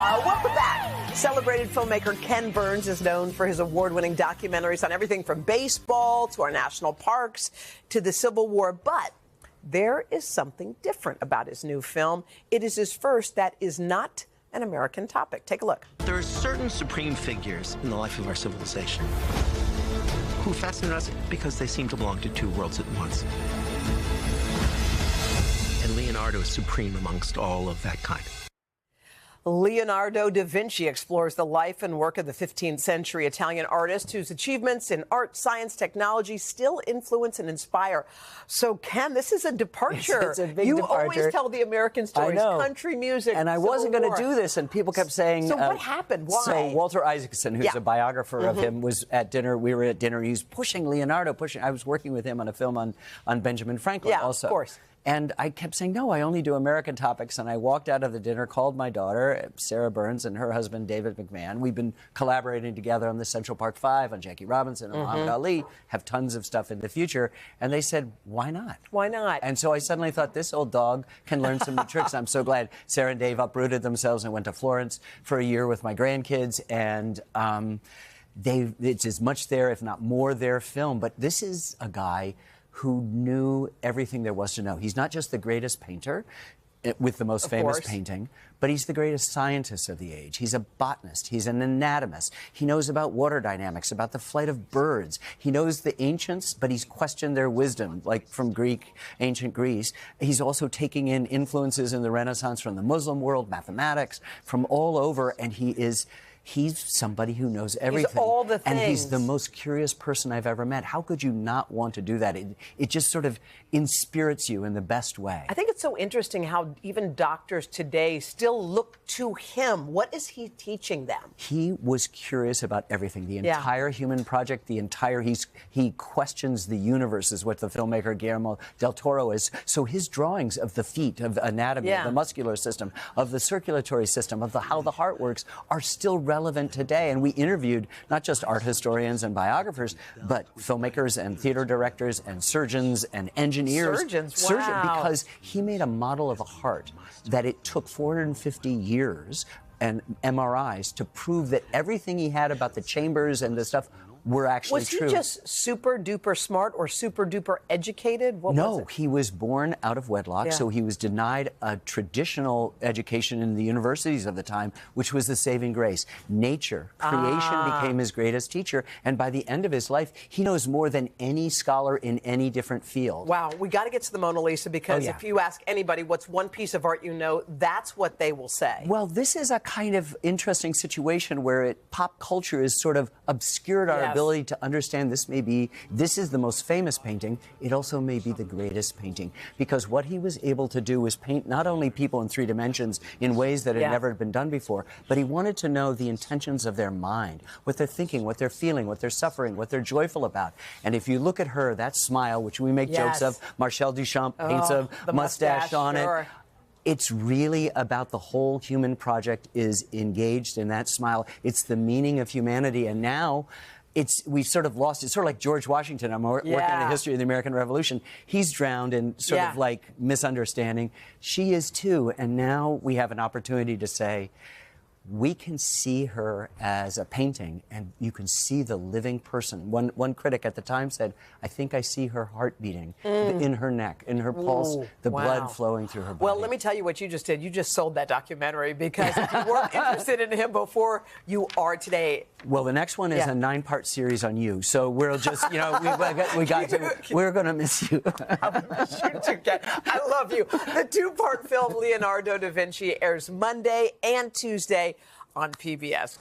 Welcome back. Celebrated filmmaker Ken Burns is known for his award-winning documentaries on everything from baseball to our national parks to the Civil War. But there is something different about his new film. It is his first that is not an American topic. Take a look. There are certain supreme figures in the life of our civilization who fascinate us because they seem to belong to two worlds at once. And Leonardo is supreme amongst all of that kind. Leonardo da Vinci explores the life and work of the 15th century Italian artist whose achievements in art, science, technology still influence and inspire. So, Ken, this is a departure. It's a big you departure. always tell the American stories, country music, and I wasn't going to do this, and people kept saying... So what happened? Why? So Walter Isaacson, who's a biographer of him, was at dinner. We were at dinner. He was pushing Leonardo, I was working with him on a film on Benjamin Franklin also. Of course. And I kept saying, no, I only do American topics. And I walked out of the dinner, called my daughter, Sarah Burns, and her husband, David McMahon. We've been collaborating together on the Central Park Five, on Jackie Robinson, and Muhammad Ali, have tons of stuff in the future. And they said, why not? Why not? And so I suddenly thought, this old dog can learn some new tricks. I'm so glad Sarah and Dave uprooted themselves and went to Florence for a year with my grandkids. And it's as much their, if not more, their film. But this is a guy who knew everything there was to know. He's not just the greatest painter with the most famous painting, but he's the greatest scientist of the age. He's a botanist. He's an anatomist. He knows about water dynamics, about the flight of birds. He knows the ancients, but he's questioned their wisdom, like from ancient Greece. He's also taking in influences in the Renaissance from the Muslim world, mathematics, from all over, and he's somebody who knows everything. He's all the things. And he's the most curious person I've ever met. How could you not want to do that? It just sort of inspirits you in the best way. I think it's so interesting how even doctors today still look to him. What is he teaching them? He was curious about everything. The entire human project, he questions the universe, is what the filmmaker Guillermo del Toro is. So his drawings of the feet, of anatomy, of the muscular system, of the circulatory system, of how the heart works, are still relevant today. And we interviewed not just art historians and biographers, but filmmakers and theater directors and surgeons and engineers. Surgeons, wow. Because he made a model of a heart that it took 450 years and MRIs to prove that everything he had about the chambers and the stuff were actually true. Was he just super duper smart or super duper educated? What was it? He was born out of wedlock, so he was denied a traditional education in the universities of the time, which was the saving grace. Nature, creation became his greatest teacher, and by the end of his life, he knows more than any scholar in any different field. Wow, we got to get to the Mona Lisa, because if you ask anybody what's one piece of art you know, that's what they will say. Well, this is a kind of interesting situation where pop culture has sort of obscured our ability to understand this is the most famous painting. It also may be the greatest painting, because what he was able to do was paint not only people in 3 dimensions in ways that had never been done before, but he wanted to know the intentions of their mind, what they're thinking, what they're feeling, what they're suffering, what they're joyful about. And if you look at her, that smile, which we make jokes of, Marcel Duchamp paints a mustache on it. It's really about the whole human project is engaged in that smile. It's the meaning of humanity. And now we've sort of lost it. Sort of like George Washington. I'm working on the history of the American Revolution. He's drowned in sort of like misunderstanding. She is too. And now we have an opportunity to say, we can see her as a painting, and you can see the living person. One critic at the time said, I think I see her heart beating in her neck, in her pulse, the blood flowing through her body. Well, let me tell you what you just did. You just sold that documentary, because if you weren't interested in him before, you are today. Well, the next one is a 9-part series on you. So we'll just, we're going to miss you. I love you. The 2-part film, Leonardo da Vinci, airs Monday and Tuesday on PBS.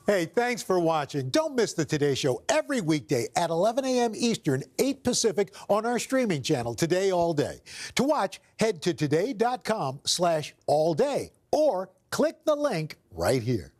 Hey, thanks for watching. Don't miss the Today Show every weekday at 11 a.m. Eastern, 8 Pacific on our streaming channel, Today All Day. To watch, head to today.com/allday or click the link right here.